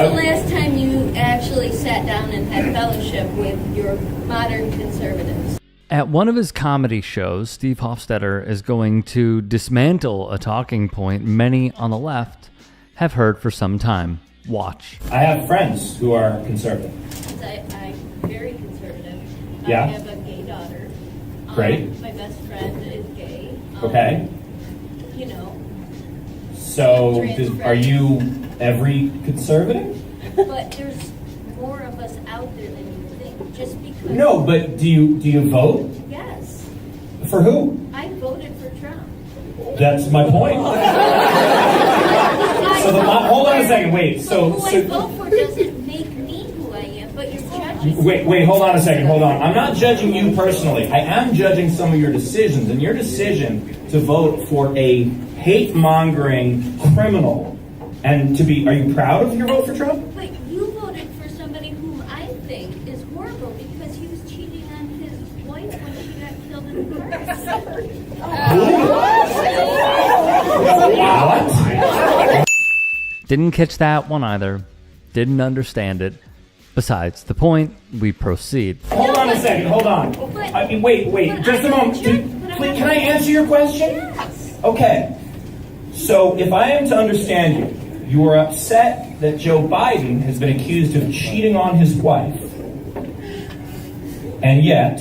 the last time you actually sat down and had fellowship with your modern conservatives? At one of his comedy shows, Steve Hofstetter is going to dismantle a talking point many on the left have heard for some time. Watch. I have friends who are conservative. I'm very conservative. Yeah? I have a gay daughter. Great. My best friend is gay. Okay. You know. So, are you every conservative? But there's more of us out there than you think. Just because. No, but do you vote? Yes. For who? I voted for Trump. That's my point. Hold on a second. Wait. So who I vote for doesn't make me who I am, but you're judging. Wait. Hold on a second. Hold on. I'm not judging you personally. I am judging some of your decisions, and your decision to vote for a hate-mongering criminal, and to be. Are you proud of your vote for Trump? But you voted for somebody whom I think is horrible because he was cheating on his wife when she got killed in the car. What? Didn't catch that one either. Didn't understand it. Besides the point, we proceed. Hold on a second. Hold on. Wait. Just a moment. Can I answer your question? Yes. Okay. So, if I am to understand you, you are upset that Joe Biden has been accused of cheating on his wife. And yet...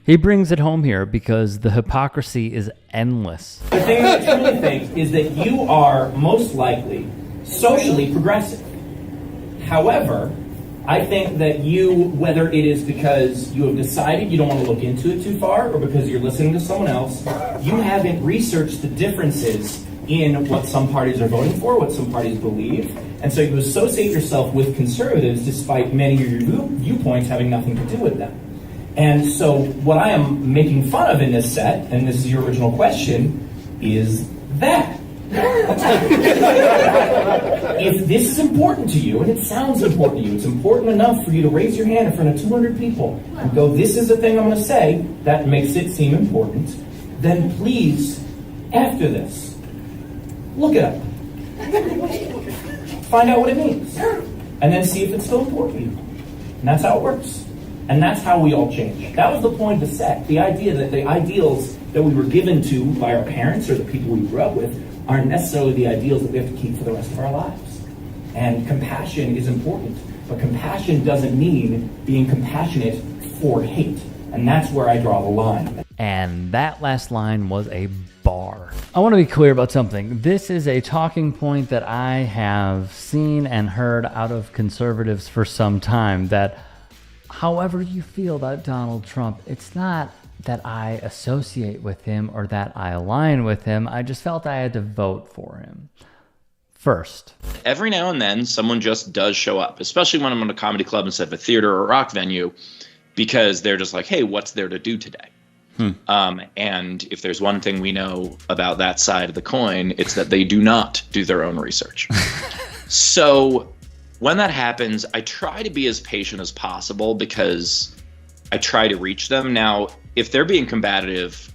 He brings it home here because the hypocrisy is endless. The thing that I truly think is that you are most likely socially progressive. However, I think that you, whether it is because you have decided you don't want to look into it too far or because you're listening to someone else, you haven't researched the differences in what some parties are voting for, what some parties believe, and so you associate yourself with conservatives despite many of your viewpoints having nothing to do with them. And so what I am making fun of in this set, and this is your original question, is that. If this is important to you, and it sounds important to you, it's important enough for you to raise your hand in front of 200 people and go, this is the thing I'm going to say, that makes it seem important, then please, after this, look it up. Find out what it means. And then see if it's still important to you. And that's how it works. And that's how we all change. That was the point of the set. The idea that the ideals that we were given to by our parents or the people we grew up with aren't necessarily the ideals that we have to keep for the rest of our lives. And compassion is important. But compassion doesn't mean being compassionate for hate. And that's where I draw the line. And that last line was a bar. I want to be clear about something. This is a talking point that I have seen and heard out of conservatives for some time, that however you feel about Donald Trump, it's not that I associate with him or that I align with him. I just felt I had to vote for him first. Every now and then, someone just does show up, especially when I'm in a comedy club instead of a theater or a rock venue, because they're just like, hey, what's there to do today? And if there's one thing we know about that side of the coin, it's that they do not do their own research. So when that happens, I try to be as patient as possible because I try to reach them. Now, if they're being combative,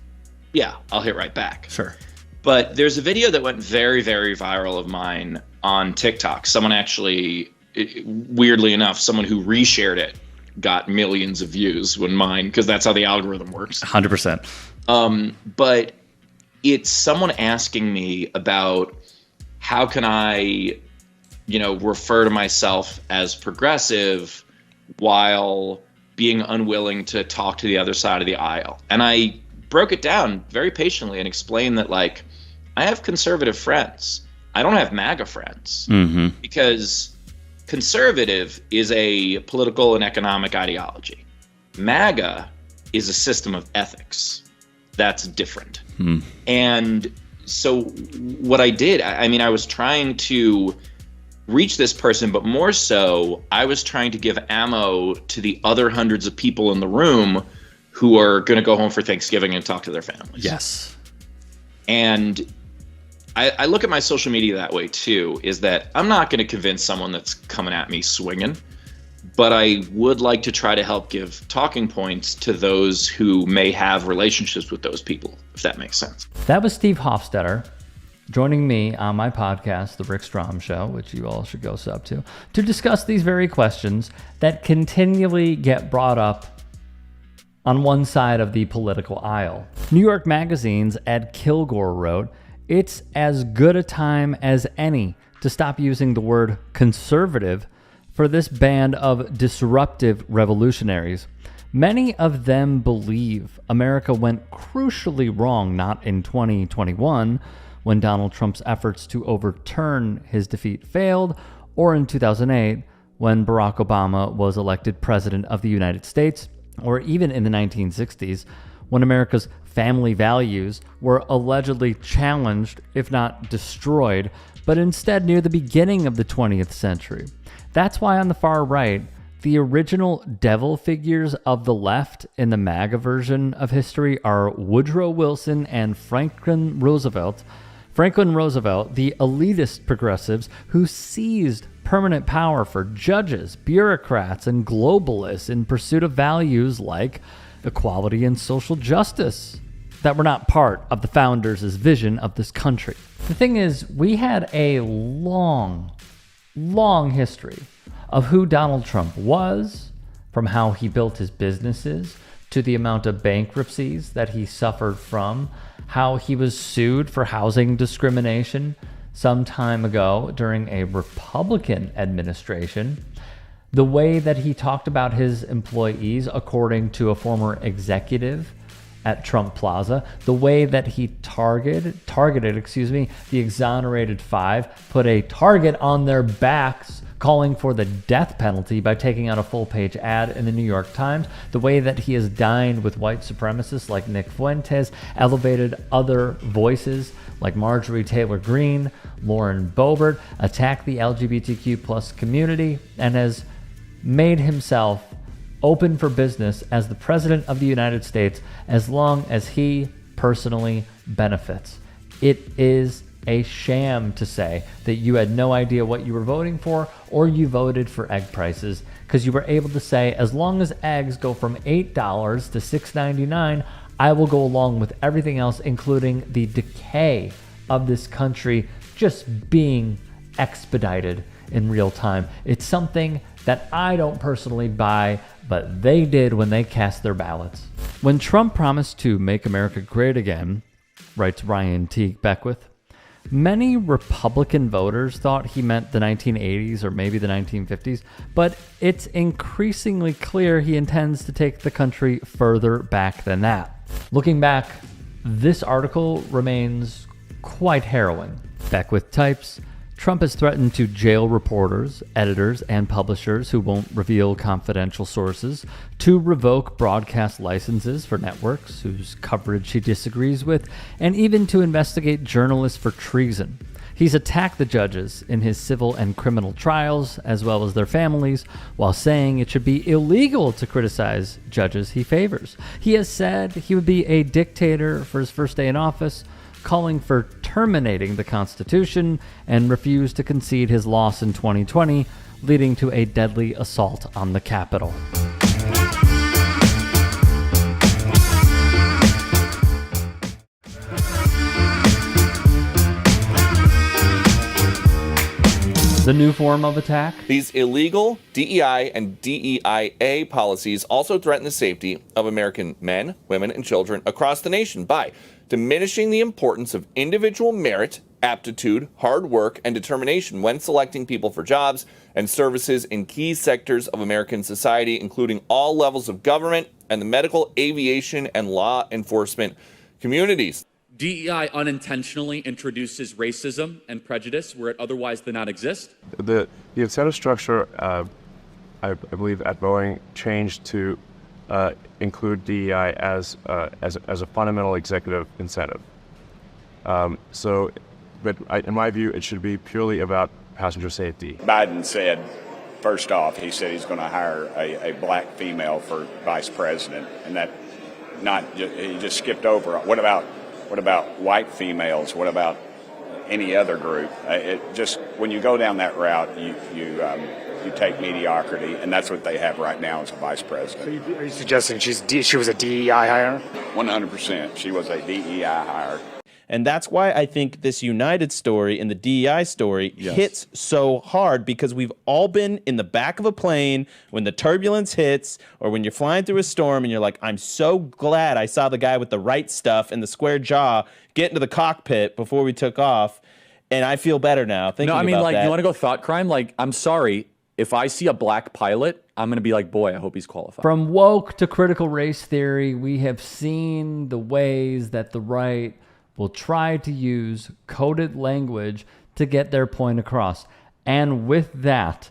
yeah, I'll hit right back. Sure. But there's a video that went very, very viral of mine on TikTok. Someone actually, weirdly enough, someone who reshared it got millions of views when mine, because that's how the algorithm works. 100%. But it's someone asking me about how can I, refer to myself as progressive while being unwilling to talk to the other side of the aisle. And I broke it down very patiently and explained that, I have conservative friends. I don't have MAGA friends. Mm-hmm. Because conservative is a political and economic ideology. MAGA is a system of ethics. That's different. And so what I did, I was trying to reach this person, but more so, I was trying to give ammo to the other hundreds of people in the room who are going to go home for Thanksgiving and talk to their families. Yes. And I look at my social media that way too, is that I'm not going to convince someone that's coming at me swinging, but I would like to try to help give talking points to those who may have relationships with those people, if that makes sense. That was Steve Hofstetter. joining me on my podcast, The Rick Strom Show, which you all should go sub to discuss these very questions that continually get brought up on one side of the political aisle. New York Magazine's Ed Kilgore wrote, "It's as good a time as any to stop using the word conservative for this band of disruptive revolutionaries. Many of them believe America went crucially wrong not in 2021, when Donald Trump's efforts to overturn his defeat failed, or in 2008, when Barack Obama was elected president of the United States, or even in the 1960s, when America's family values were allegedly challenged, if not destroyed, but instead near the beginning of the 20th century. That's why on the far right, the original devil figures of the left in the MAGA version of history are Woodrow Wilson and Franklin Roosevelt. Franklin Roosevelt, the elitist progressives who seized permanent power for judges, bureaucrats, and globalists in pursuit of values like equality and social justice that were not part of the founders' vision of this country. The thing is, we had a long history of who Donald Trump was, from how he built his businesses, to the amount of bankruptcies that he suffered from, how he was sued for housing discrimination some time ago during a Republican administration, the way that he talked about his employees, according to a former executive at Trump Plaza, the way that he targeted the exonerated five, put a target on their backs, calling for the death penalty by taking out a full-page ad in the New York Times, the way that he has dined with white supremacists like Nick Fuentes, elevated other voices like Marjorie Taylor Greene, Lauren Boebert, attacked the LGBTQ plus community, and has made himself open for business as the President of the United States as long as he personally benefits. It is a sham to say that you had no idea what you were voting for, or you voted for egg prices, because you were able to say, as long as eggs go from $8 to $6.99, I will go along with everything else, including the decay of this country just being expedited in real time. It's something that I don't personally buy, but they did when they cast their ballots. When Trump promised to make America great again, writes Ryan Teague Beckwith, many Republican voters thought he meant the 1980s or maybe the 1950s, but it's increasingly clear he intends to take the country further back than that. Looking back, this article remains quite harrowing. Beckwith types, Trump has threatened to jail reporters, editors, and publishers who won't reveal confidential sources, to revoke broadcast licenses for networks whose coverage he disagrees with, and even to investigate journalists for treason. He's attacked the judges in his civil and criminal trials, as well as their families, while saying it should be illegal to criticize judges he favors. He has said he would be a dictator for his first day in office, calling for terminating the Constitution, and refused to concede his loss in 2020, leading to a deadly assault on the Capitol. The new form of attack? These illegal DEI and DEIA policies also threaten the safety of American men, women, and children across the nation by diminishing the importance of individual merit, aptitude, hard work, and determination when selecting people for jobs and services in key sectors of American society, including all levels of government and the medical, aviation, and law enforcement communities. DEI unintentionally introduces racism and prejudice where it otherwise did not exist. The incentive structure, I believe, at Boeing changed to include DEI as a fundamental executive incentive. But in my view, it should be purely about passenger safety. Biden said, first off, he said he's going to hire a black female for vice president, and that he just skipped over. What about white females? What about any other group? When you go down that route, you take mediocrity, and that's what they have right now as a vice president. So are you suggesting she was a DEI hire? 100%. She was a DEI hire. And that's why I think this United story and the DEI story hits so hard, because we've all been in the back of a plane when the turbulence hits, or when you're flying through a storm and you're like, I'm so glad I saw the guy with the right stuff and the square jaw get into the cockpit before we took off. And I feel better now thinking about that. No, I mean, like, you want to go thought crime? Like, I'm sorry. If I see a black pilot, I'm going to be like, boy, I hope he's qualified. From woke to critical race theory, we have seen the ways that the right will try to use coded language to get their point across. And with that,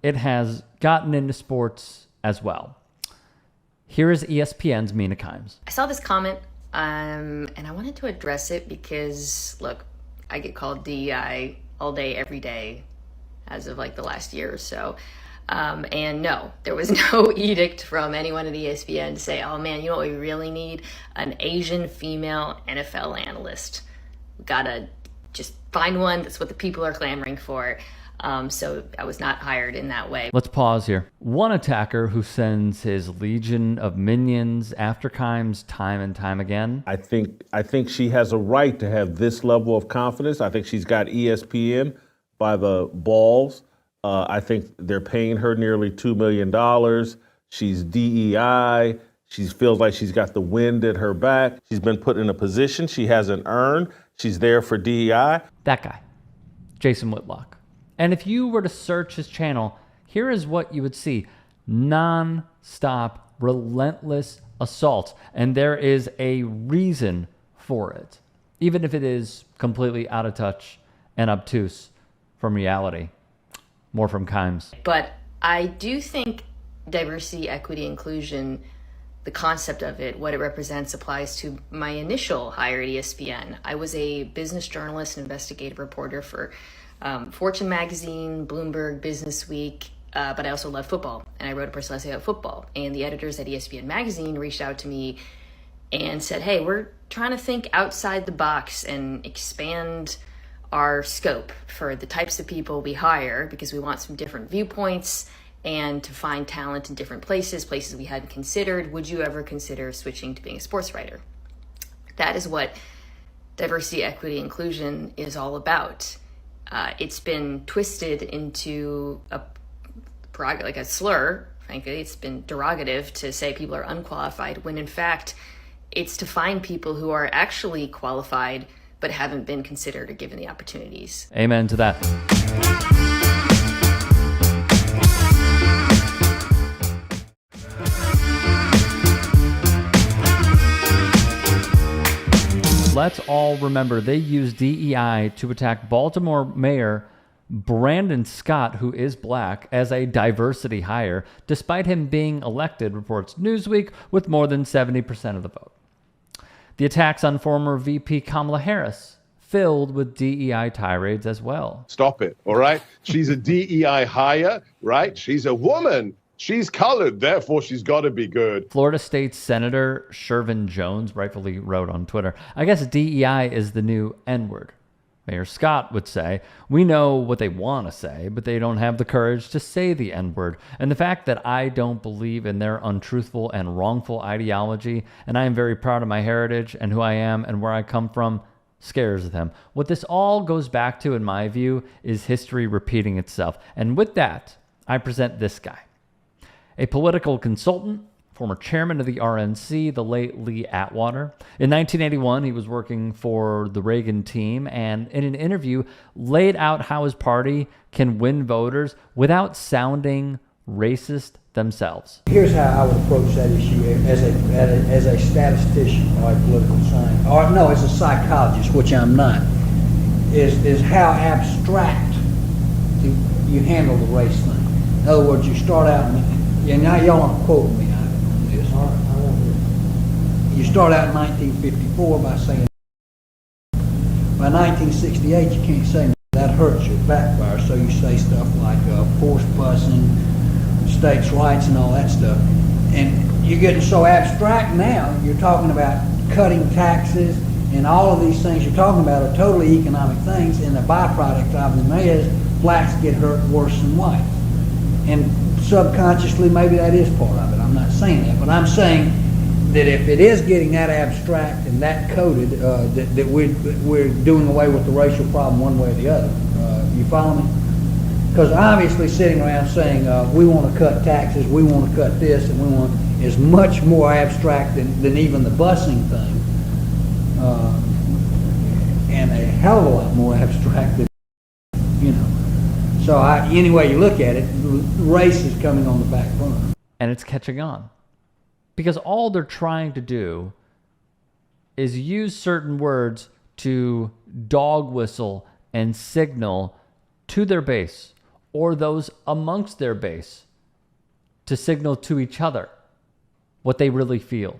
it has gotten into sports as well. Here is ESPN's Mina Kimes. I saw this comment, and I wanted to address it because, look, I get called DEI all day, every day, as of like the last year or so. And no, there was no edict from anyone at ESPN to say, oh man, you know what we really need? An Asian female NFL analyst. We gotta just find one. That's what the people are clamoring for. So I was not hired in that way. Let's pause here. One attacker who sends his legion of minions after Kimes time and time again. I think she has a right to have this level of confidence. I think she's got ESPN by the balls. I think they're paying her nearly $2 million. She's DEI. She feels like she's got the wind at her back. She's been put in a position she hasn't earned. She's there for DEI. That guy, Jason Whitlock. And if you were to search his channel, here is what you would see. Non-stop, relentless assaults. And there is a reason for it, even if it is completely out of touch and obtuse from reality. More from Kimes. But I do think diversity, equity, inclusion, the concept of it, what it represents, applies to my initial hire at ESPN. I was a business journalist and investigative reporter for Fortune magazine, Bloomberg, Business Week, but I also love football, and I wrote a personal essay about football. And the editors at ESPN magazine reached out to me and said, hey, we're trying to think outside the box and expand our scope for the types of people we hire, because we want some different viewpoints and to find talent in different places we hadn't considered. Would you ever consider switching to being a sports writer? That is what diversity, equity, inclusion is all about. It's been twisted into a slur, frankly. It's been derogative to say people are unqualified, when in fact, it's to find people who are actually qualified but haven't been considered or given the opportunities. Amen to that. Let's all remember they used DEI to attack Baltimore Mayor Brandon Scott, who is black, as a diversity hire, despite him being elected, reports Newsweek, with more than 70% of the vote. The attacks on former VP Kamala Harris filled with DEI tirades as well. Stop it, all right? She's a DEI hire, right? She's a woman. She's colored, therefore she's got to be good. Florida State Senator Shervin Jones rightfully wrote on Twitter, I guess DEI is the new N-word. Mayor Scott would say, we know what they want to say, but they don't have the courage to say the N-word. And the fact that I don't believe in their untruthful and wrongful ideology, and I am very proud of my heritage and who I am and where I come from, scares them. What this all goes back to, in my view, is history repeating itself. And with that, I present this guy. A political consultant, former chairman of the RNC, the late Lee Atwater. In 1981, he was working for the Reagan team, and in an interview laid out how his party can win voters without sounding racist themselves. Here's how I would approach that issue as a statistician or a political scientist, or no, as a psychologist, which I'm not, is how abstract you handle the race thing. In other words, you start out, and now y'all aren't quoting me on this. You start out in 1954 by saying, by 1968 you can't say that hurts your backfire, so you say stuff like forced busing, states' rights and all that stuff. And you're getting so abstract now, you're talking about cutting taxes and all of these things you're talking about are totally economic things, and the byproduct of them is blacks get hurt worse than whites. And subconsciously maybe that is part of it. I'm not saying that, but I'm saying that if it is getting that abstract and that coded, that we're doing away with the racial problem one way or the other. You follow me? Because obviously sitting around saying we want to cut taxes, we want to cut this, and we want is much more abstract than even the busing thing, and a hell of a lot more abstract than, you know. So any way you look at it, race is coming on the back burner. And it's catching on. Because all they're trying to do is use certain words to dog whistle and signal to their base or those amongst their base to signal to each other what they really feel,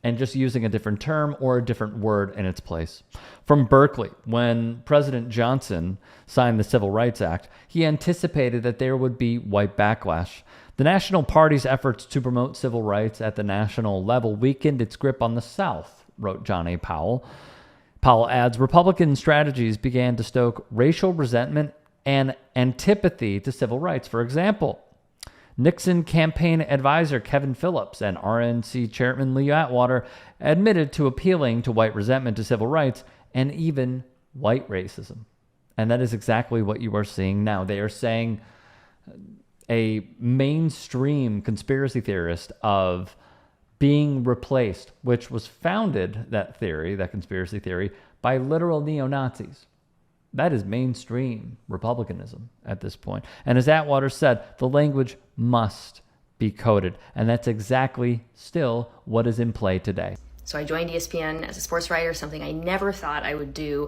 and just using a different term or a different word in its place. From Berkeley, when President Johnson signed the Civil Rights Act, he anticipated that there would be white backlash. The National Party's efforts to promote civil rights at the national level weakened its grip on the South, wrote John A. Powell. Powell adds, Republican strategies began to stoke racial resentment and antipathy to civil rights. For example, Nixon campaign advisor Kevin Phillips and RNC chairman Lee Atwater admitted to appealing to white resentment to civil rights and even white racism. And that is exactly what you are seeing now. They are saying a mainstream conspiracy theorist of being replaced, which was founded, that theory, that conspiracy theory, by literal neo-Nazis. That is mainstream republicanism at this point. And as Atwater said, the language must be coded. And that's exactly still what is in play today. So I joined ESPN as a sports writer, something I never thought I would do.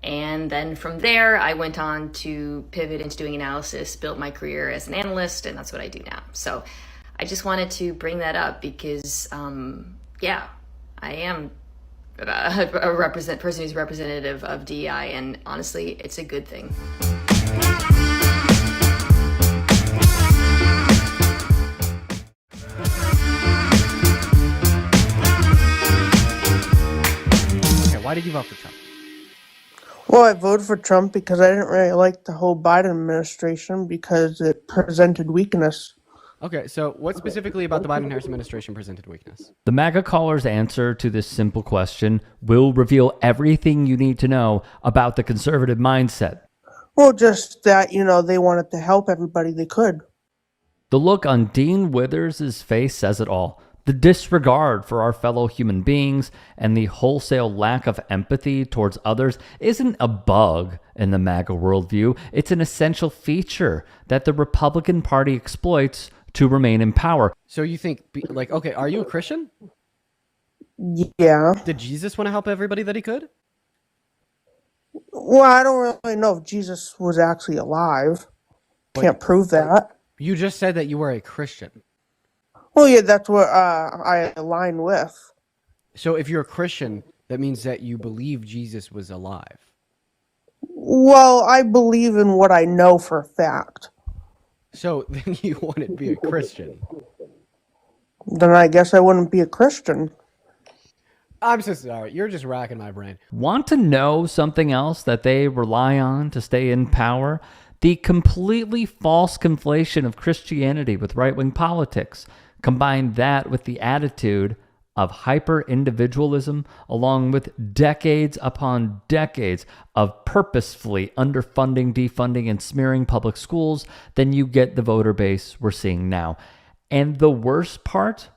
And then from there, I went on to pivot into doing analysis, built my career as an analyst, and that's what I do now. So I just wanted to bring that up because, I am a person who's representative of DEI, and honestly, it's a good thing. Okay, why did you vote for Trump? Well, I voted for Trump because I didn't really like the whole Biden administration because it presented weakness. Okay, so what specifically about the Biden-Harris administration presented weakness? The MAGA caller's answer to this simple question will reveal everything you need to know about the conservative mindset. Well, just that, they wanted to help everybody they could. The look on Dean Withers' face says it all. The disregard for our fellow human beings and the wholesale lack of empathy towards others isn't a bug in the MAGA worldview. It's an essential feature that the Republican Party exploits to remain in power. So you think, okay, are you a Christian? Yeah. Did Jesus want to help everybody that he could? Well, I don't really know if Jesus was actually alive. Can't prove that. You just said that you were a Christian. Well, yeah, that's what I align with. So if you're a Christian, that means that you believe Jesus was alive. Well, I believe in what I know for a fact. So then you wouldn't be a Christian. Then I guess I wouldn't be a Christian. I'm so sorry. You're just racking my brain. Want to know something else that they rely on to stay in power? The completely false conflation of Christianity with right-wing politics. Combine that with the attitude of hyper-individualism, along with decades upon decades of purposefully underfunding, defunding, and smearing public schools, then you get the voter base we're seeing now. And the worst part,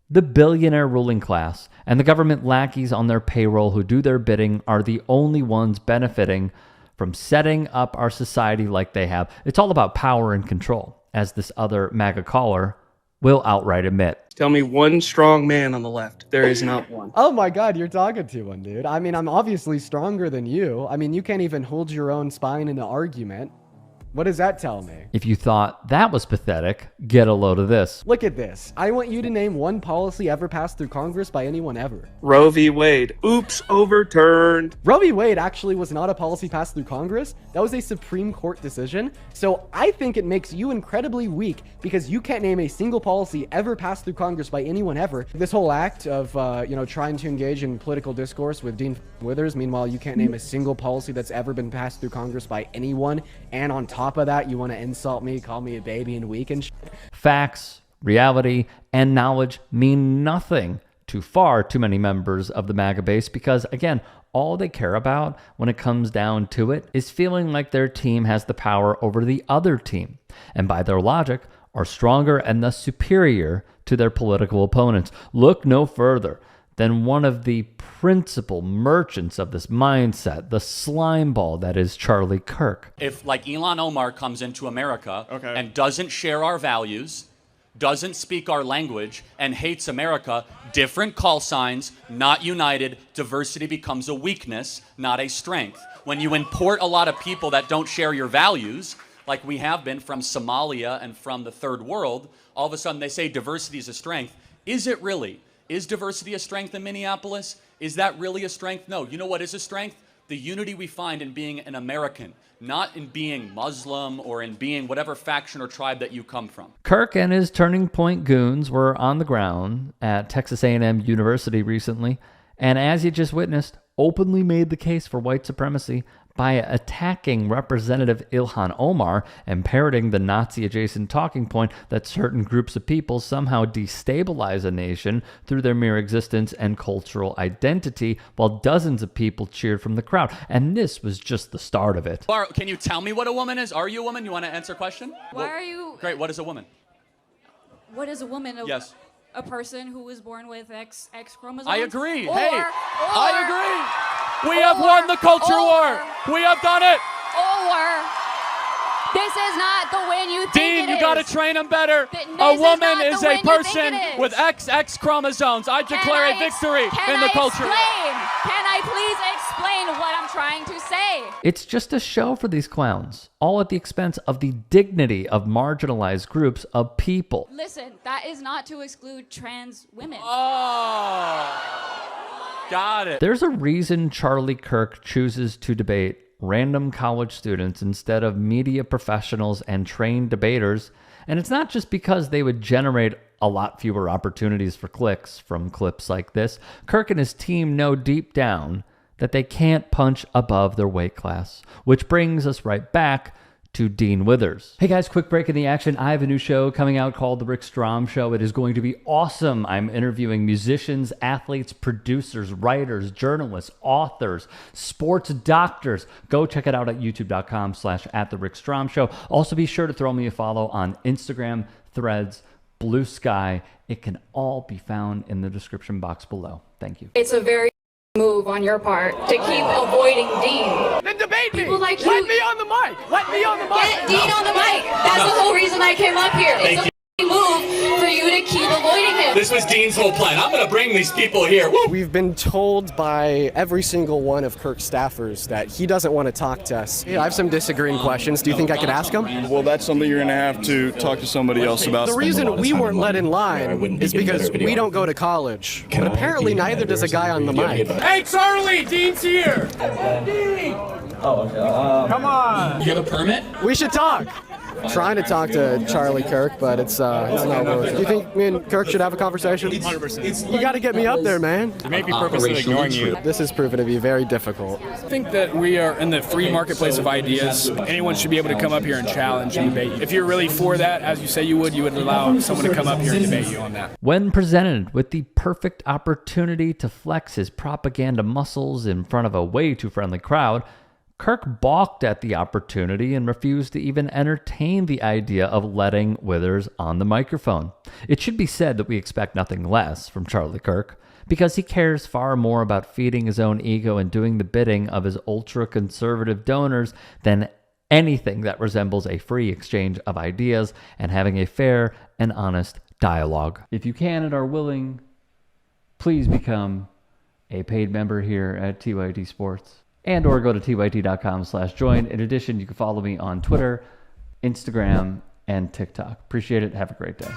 the billionaire ruling class and the government lackeys on their payroll who do their bidding are the only ones benefiting from setting up our society like they have. It's all about power and control, as this other MAGA caller will outright admit. Tell me one strong man on the left. There is not one. Oh my God, you're talking to one, dude. I mean, I'm obviously stronger than you. I mean, you can't even hold your own spine in an argument. What does that tell me? If you thought that was pathetic, get a load of this. Look at this. I want you to name one policy ever passed through Congress by anyone ever. Roe v. Wade. Oops, overturned. Roe v. Wade actually was not a policy passed through Congress. That was a Supreme Court decision. So I think it makes you incredibly weak because you can't name a single policy ever passed through Congress by anyone ever. This whole act of, trying to engage in political discourse with Dean Withers, meanwhile, you can't name a single policy that's ever been passed through Congress by anyone. And on top of that, you want to insult me, call me a baby and weak and shit. Facts, reality, and knowledge mean nothing to far too many members of the MAGA base because, again, all they care about when it comes down to it is feeling like their team has the power over the other team, and by their logic, are stronger and thus superior to their political opponents. Look no further than one of the principal merchants of this mindset, the slime ball that is Charlie Kirk. If, like, Ilhan Omar comes into America and doesn't share our values, doesn't speak our language, and hates America, different call signs, not united, diversity becomes a weakness, not a strength. When you import a lot of people that don't share your values, like we have been from Somalia and from the third world, all of a sudden they say diversity is a strength. Is it really? Is diversity a strength in Minneapolis? Is that really a strength? No. You know what is a strength? The unity we find in being an American, not in being Muslim or in being whatever faction or tribe that you come from. Kirk and his Turning Point goons were on the ground at Texas A&M University recently, and as you just witnessed, openly made the case for white supremacy by attacking Representative Ilhan Omar and parroting the Nazi-adjacent talking point that certain groups of people somehow destabilize a nation through their mere existence and cultural identity, while dozens of people cheered from the crowd. And this was just the start of it. Can you tell me what a woman is? Are you a woman? You want to answer a question? Why are you... Great. What is a woman? What is a woman? Yes. A person who was born with X chromosomes? I agree. I agree. We have won the culture war. We have done it. This is not the win you think Dean, it you got to is. train them better. This A is woman not is the a win you think person it is. with XX chromosomes. I declare a victory in the culture. Can I please explain what I'm trying to say? It's just a show for these clowns, all at the expense of the dignity of marginalized groups of people. Listen, that is not to exclude trans women. Got it. There's a reason Charlie Kirk chooses to debate random college students instead of media professionals and trained debaters, and it's not just because they would generate a lot fewer opportunities for clicks from clips like this. Kirk and his team know deep down that they can't punch above their weight class, which brings us right back to Dean Withers. Hey guys, quick break in the action. I have a new show coming out called The Rick Strom Show. It is going to be awesome. I'm interviewing musicians, athletes, producers, writers, journalists, authors, sports doctors. Go check it out at youtube.com/@TheRickStromShow. Also be sure to throw me a follow on Instagram, Threads, Blue Sky. It can all be found in the description box below. Thank you. It's a very move on your part to keep avoiding Dean. Then debate me. People like Let you- me on the mic. Let me on the mic. Get Dean on the mic. That's the whole reason I came up here. It's a move for you to keep avoiding him. This was Dean's whole plan. I'm going to bring these people here. Woo! We've been told by every single one of Kirk's staffers that he doesn't want to talk to us. I have some disagreeing questions. Do you think I could ask him? Well, that's something you're going to have to talk to somebody else about. The reason we weren't let in line is because we don't go to college. But apparently neither does a guy on the mic. Hey, Charlie, Dean's here. Dean. Come on. You have a permit? We should talk. Trying to talk to Charlie Kirk, but it's not worth it. Do you think me and Kirk should have a conversation? 100%. You got to get me up there, man. You may be purposely ignoring you. This has proven to be very difficult. I think that we are in the free marketplace of ideas. Anyone should be able to come up here and challenge and debate you. If you're really for that, as you say you would allow someone to come up here and debate you on that. When presented with the perfect opportunity to flex his propaganda muscles in front of a way too friendly crowd, Kirk balked at the opportunity and refused to even entertain the idea of letting Withers on the microphone. It should be said that we expect nothing less from Charlie Kirk, because he cares far more about feeding his own ego and doing the bidding of his ultra-conservative donors than anything that resembles a free exchange of ideas and having a fair and honest dialogue. If you can and are willing, please become a paid member here at TYT Sports. And or go to tyt.com/join. In addition, you can follow me on Twitter, Instagram, and TikTok. Appreciate it. Have a great day.